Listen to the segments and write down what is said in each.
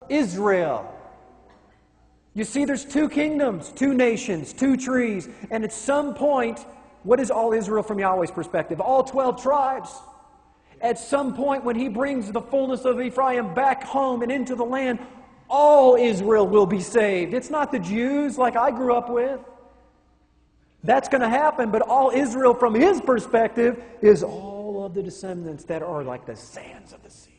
Israel. You see, there's two kingdoms, two nations, two trees, and at some point, what is all Israel from Yahweh's perspective? All 12 tribes. At some point, when He brings the fullness of Ephraim back home and into the land, all Israel will be saved. It's not the Jews like I grew up with. That's going to happen, but all Israel from His perspective is all of the descendants that are like the sands of the sea.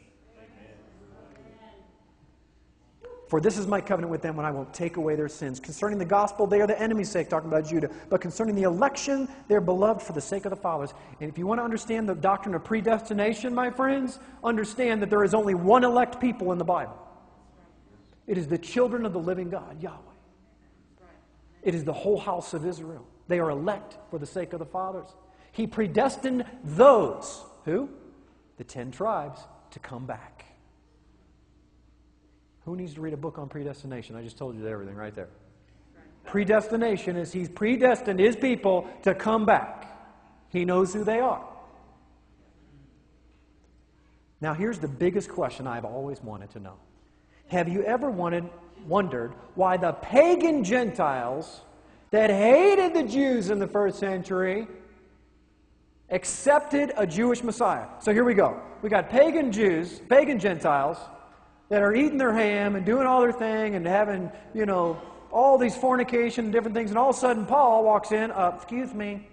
For this is my covenant with them when I will take away their sins. Concerning the gospel, they are the enemy's sake, talking about Judah. But concerning the election, they are beloved for the sake of the fathers. And if you want to understand the doctrine of predestination, my friends, understand that there is only one elect people in the Bible. It is the children of the living God, Yahweh. It is the whole house of Israel. They are elect for the sake of the fathers. He predestined those, who? The 10 tribes, to come back. Who needs to read a book on predestination? I just told you everything right there. Predestination is He's predestined His people to come back. He knows who they are. Now here's the biggest question I've always wanted to know. Have you ever wondered why the pagan Gentiles that hated the Jews in the first century accepted a Jewish Messiah? So here we go. We got pagan Jews, pagan Gentiles, that are eating their ham and doing all their thing and having, all these fornication and different things. And all of a sudden, Paul walks in, excuse me,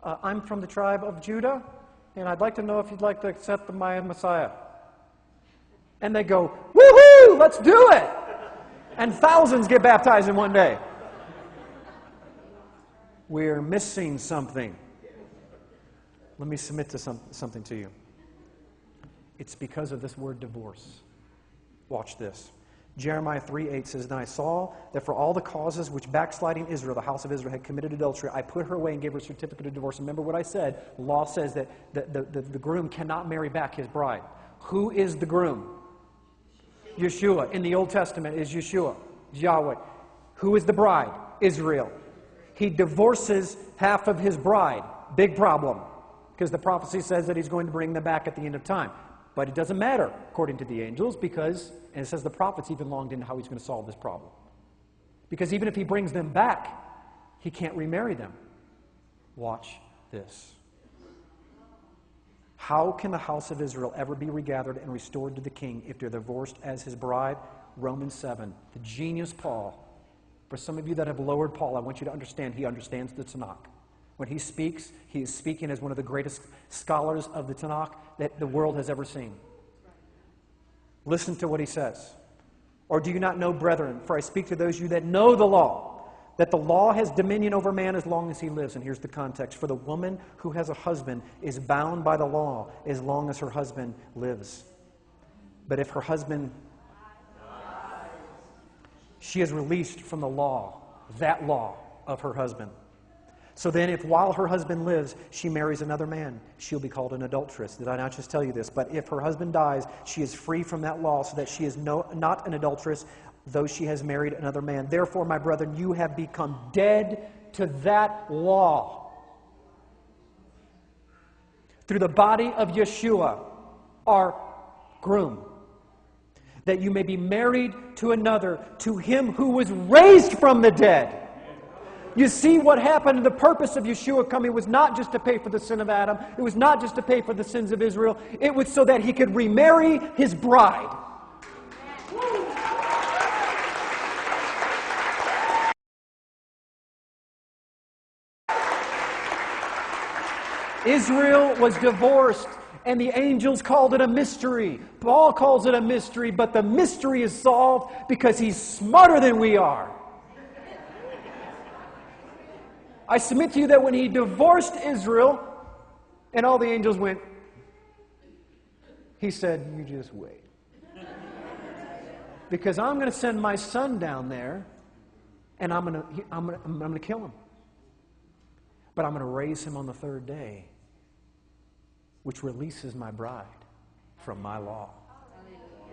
I'm from the tribe of Judah, and I'd like to know if you'd like to accept my Messiah. And they go, woohoo, let's do it! And thousands get baptized in one day. We're missing something. Let me submit to something to you. It's because of this word divorce. Watch this. Jeremiah 3:8 says, "Then I saw that for all the causes which backsliding Israel, the house of Israel, had committed adultery, I put her away and gave her a certificate of divorce." Remember what I said. The law says that the groom cannot marry back his bride. Who is the groom? Yeshua. In the Old Testament is Yeshua, Yahweh. Who is the bride? Israel. He divorces half of his bride. Big problem. Because the prophecy says that He's going to bring them back at the end of time. But it doesn't matter, according to the angels, because, and it says the prophets even longed into how He's going to solve this problem. Because even if He brings them back, He can't remarry them. Watch this. How can the house of Israel ever be regathered and restored to the king if they're divorced as his bride? Romans 7. The genius Paul. For some of you that have lowered Paul, I want you to understand he understands the Tanakh. When he speaks, he is speaking as one of the greatest scholars of the Tanakh that the world has ever seen. Listen to what he says. "Or do you not know, brethren, for I speak to those of you that know the law, that the law has dominion over man as long as he lives." And here's the context. "For the woman who has a husband is bound by the law as long as her husband lives. But if her husband, she is released from the law, that law of her husband. So then if while her husband lives, she marries another man, she'll be called an adulteress." Did I not just tell you this? "But if her husband dies, she is free from that law, so that she is not an adulteress, though she has married another man. Therefore, my brethren, you have become dead to that law through the body of Yeshua, our groom, that you may be married to another, to Him who was raised from the dead." You see what happened. The purpose of Yeshua coming was not just to pay for the sin of Adam. It was not just to pay for the sins of Israel. It was so that He could remarry His bride. Israel was divorced, and the angels called it a mystery. Paul calls it a mystery, but the mystery is solved because he's smarter than we are. I submit to you that when He divorced Israel, and all the angels went, He said, "You just wait. Because I'm going to send my son down there, and I'm going to kill him. But I'm going to raise him on the third day, which releases my bride from my law.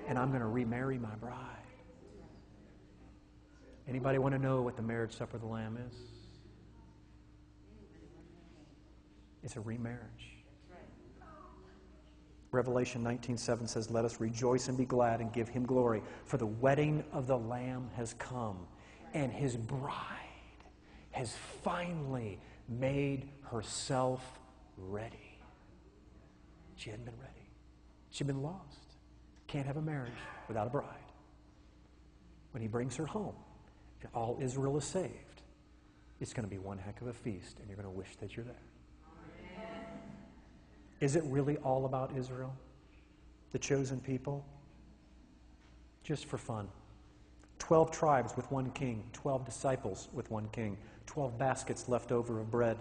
And I'm going to remarry my bride." Anybody want to know what the marriage supper of the Lamb is? It's a remarriage. Revelation 19:7 says, "Let us rejoice and be glad and give him glory, for the wedding of the Lamb has come, and his bride has finally made herself ready." She hadn't been ready. She'd been lost. Can't have a marriage without a bride. When he brings her home, and all Israel is saved, it's going to be one heck of a feast, and you're going to wish that you're there. Is it really all about Israel, the chosen people? Just for fun. 12 tribes with one king, 12 disciples with one king, 12 baskets left over of bread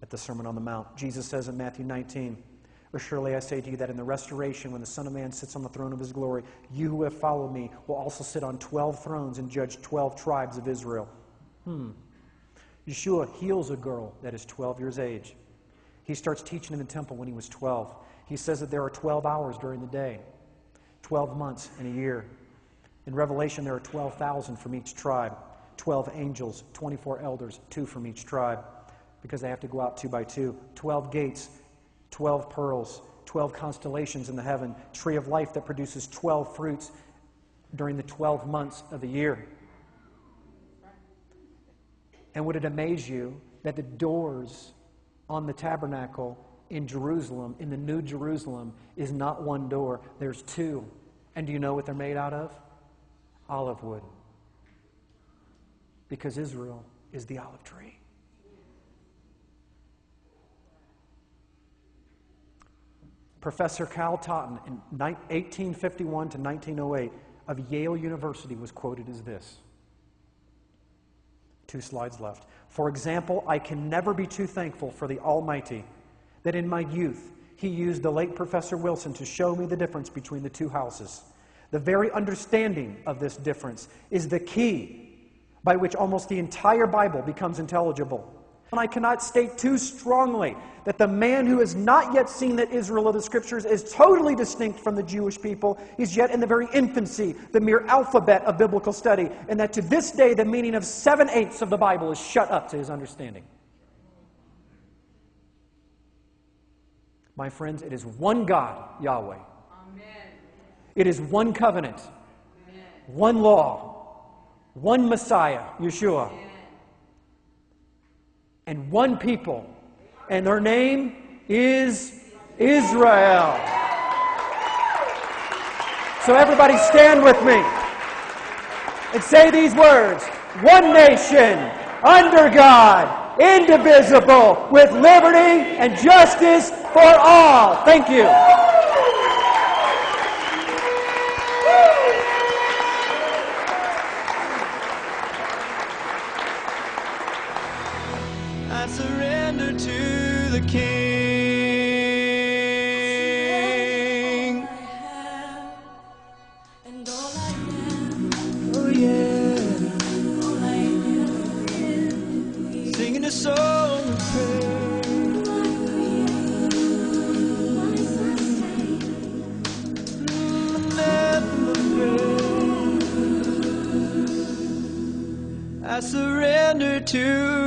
at the Sermon on the Mount. Jesus says in Matthew 19, "For surely I say to you that in the restoration, when the Son of Man sits on the throne of his glory, you who have followed me will also sit on 12 thrones and judge 12 tribes of Israel." Yeshua heals a girl that is 12 years age. He starts teaching in the temple when he was 12. He says that there are 12 hours during the day, 12 months in a year. In Revelation, there are 12,000 from each tribe, 12 angels, 24 elders, 2 from each tribe, because they have to go out 2 by 2. 12 gates, 12 pearls, 12 constellations in the heaven, tree of life that produces 12 fruits during the 12 months of the year. And would it amaze you that the doors on the tabernacle in Jerusalem, in the New Jerusalem, is not one door, there's 2. And do you know what they're made out of? Olive wood. Because Israel is the olive tree. Professor Cal Totten, in 1851 to 1908, of Yale University, was quoted as this. 2 slides left. "For example, I can never be too thankful for the Almighty that in my youth He used the late Professor Wilson to show me the difference between the 2 houses. The very understanding of this difference is the key by which almost the entire Bible becomes intelligible. And I cannot state too strongly that the man who has not yet seen that Israel of the Scriptures is totally distinct from the Jewish people is yet in the very infancy, the mere alphabet of biblical study, and that to this day the meaning of 7/8 of the Bible is shut up to his understanding." My friends, it is one God, Yahweh. Amen. It is one covenant, amen, one law, one Messiah, Yeshua, amen, and one people, and their name is Israel. So everybody stand with me and say these words: one nation, under God, indivisible, with liberty and justice for all. Thank you. I surrender to the King. And all I am. Oh yeah. All I am. Singing a song of praise. I surrender to